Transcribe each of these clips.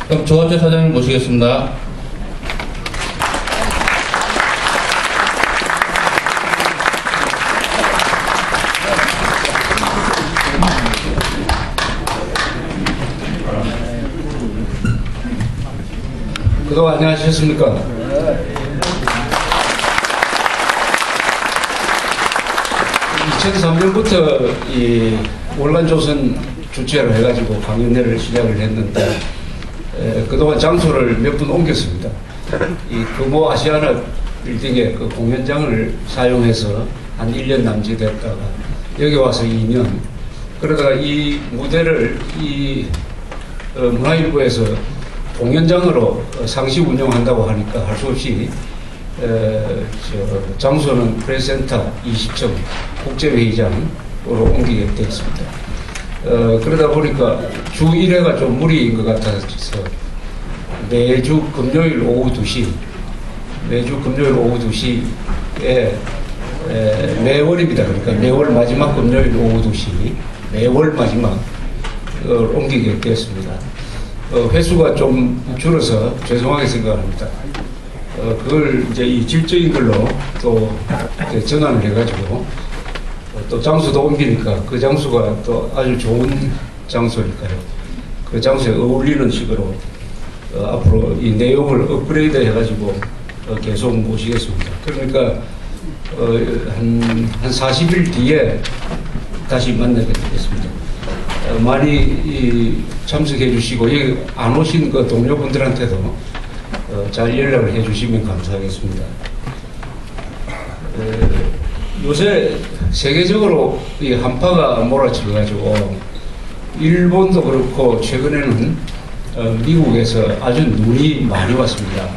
그럼 조합재 사장님 모시겠습니다. 그동안 안녕하셨습니까? 2003년부터 이 월간조선 주최를 해가지고 강연회를 시작을 했는데 그동안 장소를 몇 번 옮겼습니다. 이 금호 아시아나 빌딩의 그 공연장을 사용해서 한 1년 남짓 했다가 여기 와서 2년, 그러다가 이 무대를 문화일보에서 공연장으로 상시 운영한다고 하니까 할 수 없이 장소는 프레스센터 20층 국제회의장으로 옮기게 되었습니다. 그러다 보니까 주 1회가 좀 무리인 것 같아서 매주 금요일 오후 2시 에 매월입니다. 그러니까 매월 마지막 금요일 오후 2시 매월 마지막 옮기게 되었습니다. 횟수가 좀 줄어서 죄송하게 생각합니다. 그걸 이제 이 질적인 걸로 또 전환을 해가지고 또 장소도 옮기니까 그 장소가 또 아주 좋은 장소니까요. 그 장소에 어울리는 식으로 앞으로 이 내용을 업그레이드 해가지고 계속 모시겠습니다. 그러니까 한 40일 뒤에 다시 만나게 되겠습니다. 많이 참석해 주시고 여기 안 오신 그 동료분들한테도 잘 연락을 해 주시면 감사하겠습니다. 요새 세계적으로 이 한파가 몰아쳐가지고 일본도 그렇고 최근에는 미국에서 아주 눈이 많이 왔습니다.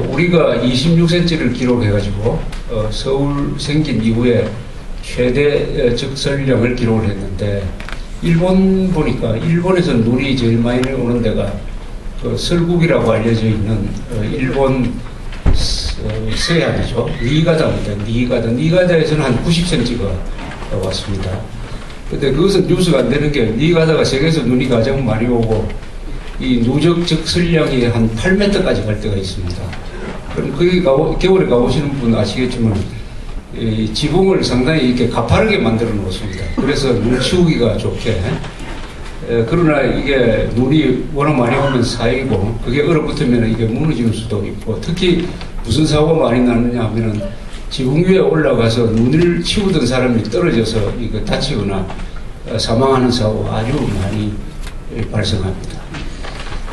우리가 26cm를 기록해가지고 서울 생긴 이후에 최대 적설량을 기록을 했는데 일본 보니까 일본에서 눈이 제일 많이 오는 데가 그 설국이라고 알려져 있는 일본 서해안이죠. 니가다입니다. 니가다에서는 한 90cm가 왔습니다. 근데 그것은 뉴스가 안 되는 게 니가다가 세계에서 눈이 가장 많이 오고 이 누적 적설량이 한 8m까지 갈 때가 있습니다. 그럼 거기 겨울에 가보시는 분 아시겠지만 지붕을 상당히 이렇게 가파르게 만들어 놓습니다. 그래서 눈 치우기가 좋게. 그러나 이게 눈이 워낙 많이 오면 쌓이고 그게 얼어붙으면 이게 무너질 수도 있고, 특히 무슨 사고가 많이 나느냐 하면은 지붕 위에 올라가서 눈을 치우던 사람이 떨어져서 이거 다치거나 사망하는 사고가 아주 많이 발생합니다.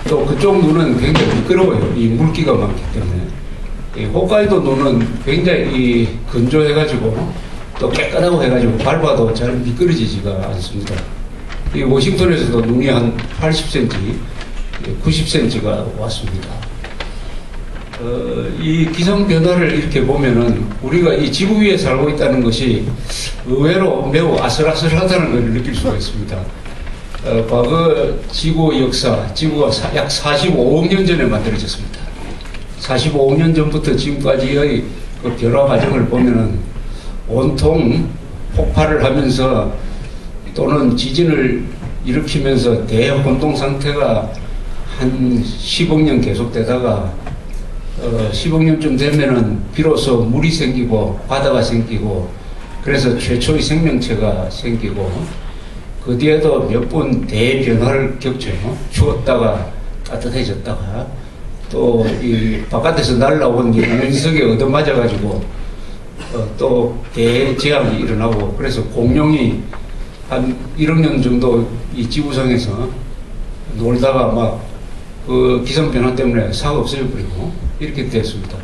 또 그쪽 눈은 굉장히 미끄러워요. 이 물기가 많기 때문에. 홋카이도 눈은 굉장히 건조해가지고 또 깨끗하고 해가지고 밟아도 잘 미끄러지지가 않습니다. 이 워싱턴에서도 눈이 한 80cm, 90cm가 왔습니다. 이 기상 변화를 이렇게 보면은 우리가 이 지구 위에 살고 있다는 것이 의외로 매우 아슬아슬하다는 걸 느낄 수가 있습니다. 과거 지구 역사, 지구가 약 45억 년 전에 만들어졌습니다. 45억 년 전부터 지금까지의 그 변화 과정을 보면은 온통 폭발을 하면서 또는 지진을 일으키면서 대혼동 상태가 한 10억 년 계속되다가 10억 년쯤 되면은 비로소 물이 생기고 바다가 생기고 그래서 최초의 생명체가 생기고 그 뒤에도 몇 번 대변화를 겪죠. 추웠다가 따뜻해졌다가 또 이 바깥에서 날라온 운석에 얻어맞아가지고 또 대재앙이 일어나고 그래서 공룡이 한 1억 년 정도 이 지구상에서 놀다가 막 그 기상변화 때문에 사가 없어져 버리고 이렇게 됐습니다.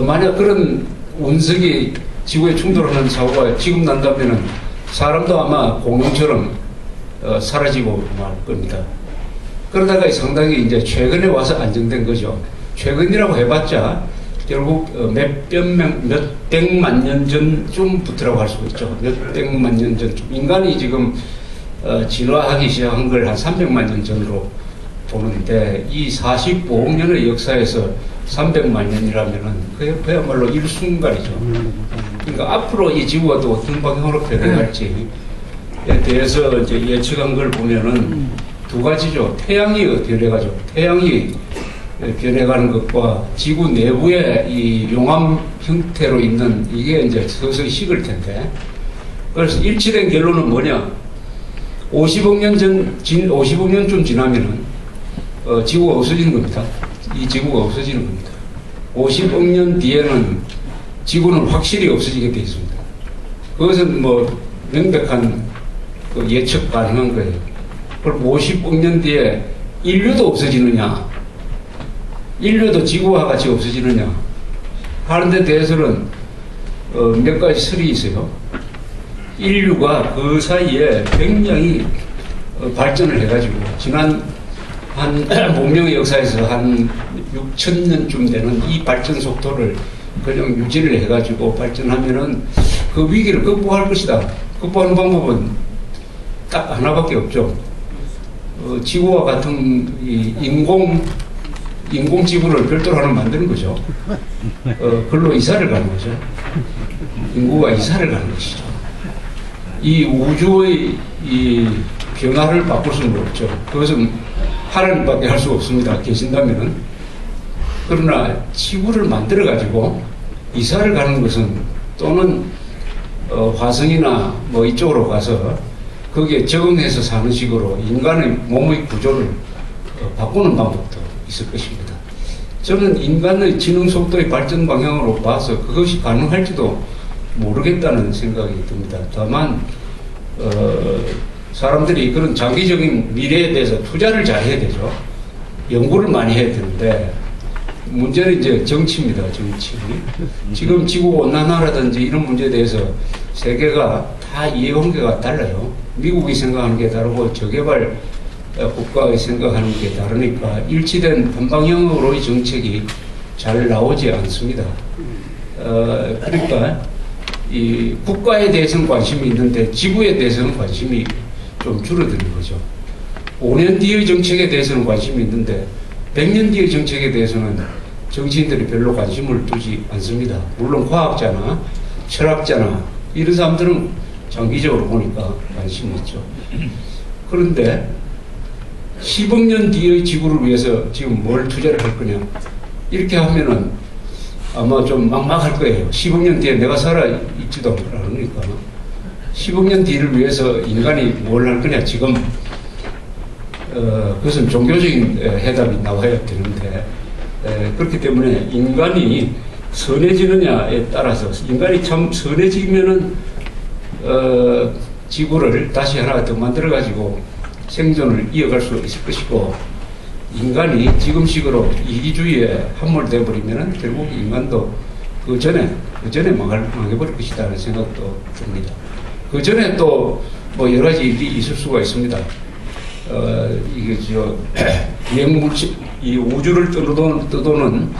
만약 그런 운석이 지구에 충돌하는 사고가 지금 난다면은 사람도 아마 공룡처럼 사라지고 말 겁니다. 그러다가 상당히 이제 최근에 와서 안정된 거죠. 최근이라고 해봤자 결국 몇백만 년 전쯤부터라고 할 수 있죠. 몇백만 년 전쯤. 인간이 지금 진화하기 시작한 걸 한 300만 년 전으로 보는데 이 45억 년의 역사에서 300만 년이라면은 그야말로 일순간이죠. 그러니까 앞으로 이 지구가 또 어떤 방향으로 변해갈지에 대해서 이제 예측한 걸 보면은 두 가지죠. 태양이 변해가죠. 태양이 변해가는 것과 지구 내부의 이 용암 형태로 있는 이게 이제 서서히 식을 텐데, 그래서 일치된 결론은 뭐냐? 50억 년 50억 년쯤 지나면은 지구가 없어지는 겁니다. 이 지구가 없어지는 겁니다. 50억 년 뒤에는 지구는 확실히 없어지게 되어 있습니다. 그것은 뭐 명백한 그 예측 가능한 거예요. 그럼 50억 년 뒤에 인류도 없어지느냐, 인류도 지구와 같이 없어지느냐 하는 데 대해서는 몇 가지 설이 있어요. 인류가 그 사이에 굉장히 발전을 해가지고 지난 한 문명의 역사에서 한 6,000년쯤 되는 이 발전 속도를 그냥 유지를 해가지고 발전하면은 그 위기를 극복할 것이다. 극복하는 방법은 딱 하나밖에 없죠. 지구와 같은 이 인공 지구를 별도로 하나 만드는 거죠. 그걸로 이사를 가는 거죠. 인구가 이사를 가는 것이죠. 이 우주의 이 변화를 바꿀 수는 없죠. 그것은 하나님밖에 할 수 없습니다. 계신다면은. 그러나 지구를 만들어 가지고 이사를 가는 것은, 또는 화성이나 뭐 이쪽으로 가서 거기에 적응해서 사는 식으로 인간의 몸의 구조를 바꾸는 방법도 있을 것입니다. 저는 인간의 지능 속도의 발전 방향으로 봐서 그것이 가능할지도 모르겠다는 생각이 듭니다. 다만 사람들이 그런 장기적인 미래에 대해서 투자를 잘 해야 되죠. 연구를 많이 해야 되는데, 문제는 이제 정치입니다. 정치. 지금 지구온난화라든지 이런 문제에 대해서 세계가 다 이해관계가 달라요. 미국이 생각하는 게 다르고 저개발 국가의 생각하는 게 다르니까 일치된 한방향으로의 정책이 잘 나오지 않습니다. 그러니까 이 국가에 대해서는 관심이 있는데 지구에 대해서는 관심이 좀 줄어드는 거죠. 5년 뒤의 정책에 대해서는 관심이 있는데 100년 뒤의 정책에 대해서는 정치인들이 별로 관심을 두지 않습니다. 물론 과학자나 철학자나 이런 사람들은 장기적으로 보니까 관심이 있죠. 그런데 10억 년 뒤의 지구를 위해서 지금 뭘 투자를 할 거냐, 이렇게 하면은 아마 좀 막막할 거예요. 10억 년 뒤에 내가 살아있지도 않으니까 10억 년 뒤를 위해서 인간이 뭘 할 거냐, 지금 그것은 종교적인 해답이 나와야 되는데, 그렇기 때문에 인간이 선해지느냐에 따라서, 인간이 참 선해지면은 지구를 다시 하나 더 만들어 가지고 생존을 이어갈 수 있을 것이고, 인간이 지금식으로 이기주의에 함몰되어 버리면은 결국 인간도 그 전에 망해버릴 것이다 하는 생각도 듭니다. 그 전에 또 뭐 여러 가지 일이 있을 수가 있습니다. 이게 비행물질, 이 우주를 떠도는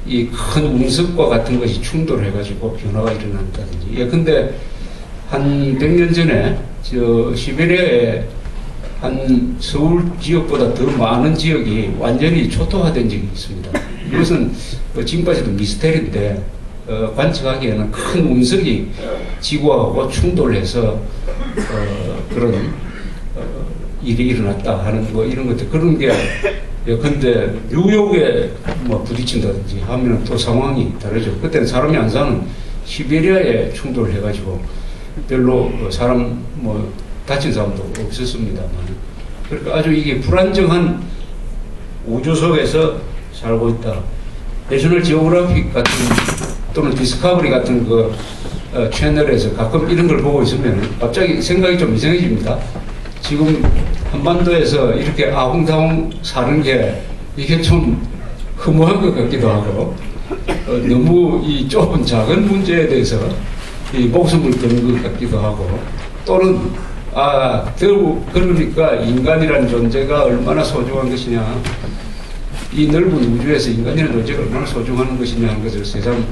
이 큰 운석과 같은 것이 충돌해가지고 변화가 일어난다든지. 예컨대 한 100년 전에 시베리아에 한 서울 지역보다 더 많은 지역이 완전히 초토화된 적이 있습니다. 이것은 지금까지도 미스테리인데, 관측하기에는 큰 운석이 지구하고 충돌해서 그런 일이 일어났다 하는 뭐 이런 것들, 그런 게 예컨대 뉴욕에 뭐 부딪힌다든지 하면 또 상황이 다르죠. 그때는 사람이 안 사는 시베리아에 충돌을 해가지고 별로 사람 뭐 다친 사람도 없었습니다만, 그러니까 아주 이게 불안정한 우주 속에서 살고 있다. 내셔널 지오그래픽 같은 또는 디스커버리 같은 그 채널에서 가끔 이런 걸 보고 있으면 갑자기 생각이 좀 이상해집니다. 지금 한반도에서 이렇게 아웅다웅 사는 게 이게 좀 허무한 것 같기도 하고, 너무 이 좁은 작은 문제에 대해서 이 목숨을 거는 것 같기도 하고, 또는 그러니까 인간이라는 존재가 얼마나 소중한 것이냐, 이 넓은 우주에서 인간이라는 존재가 얼마나 소중한 것이냐 하는 것을 새삼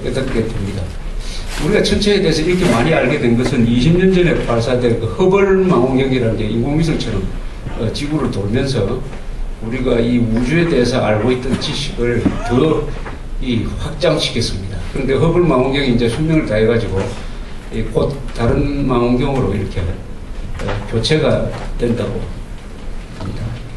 깨닫게 됩니다. 우리가 천체에 대해서 이렇게 많이 알게 된 것은 20년 전에 발사된 그 허벌 망원경이라는 게 인공위성처럼 지구를 돌면서 우리가 이 우주에 대해서 알고 있던 지식을 더 확장시켰습니다. 그런데 허벌 망원경이 이제 수명을 다해가지고 곧 다른 망원경으로 이렇게 교체가 된다고 있습니다.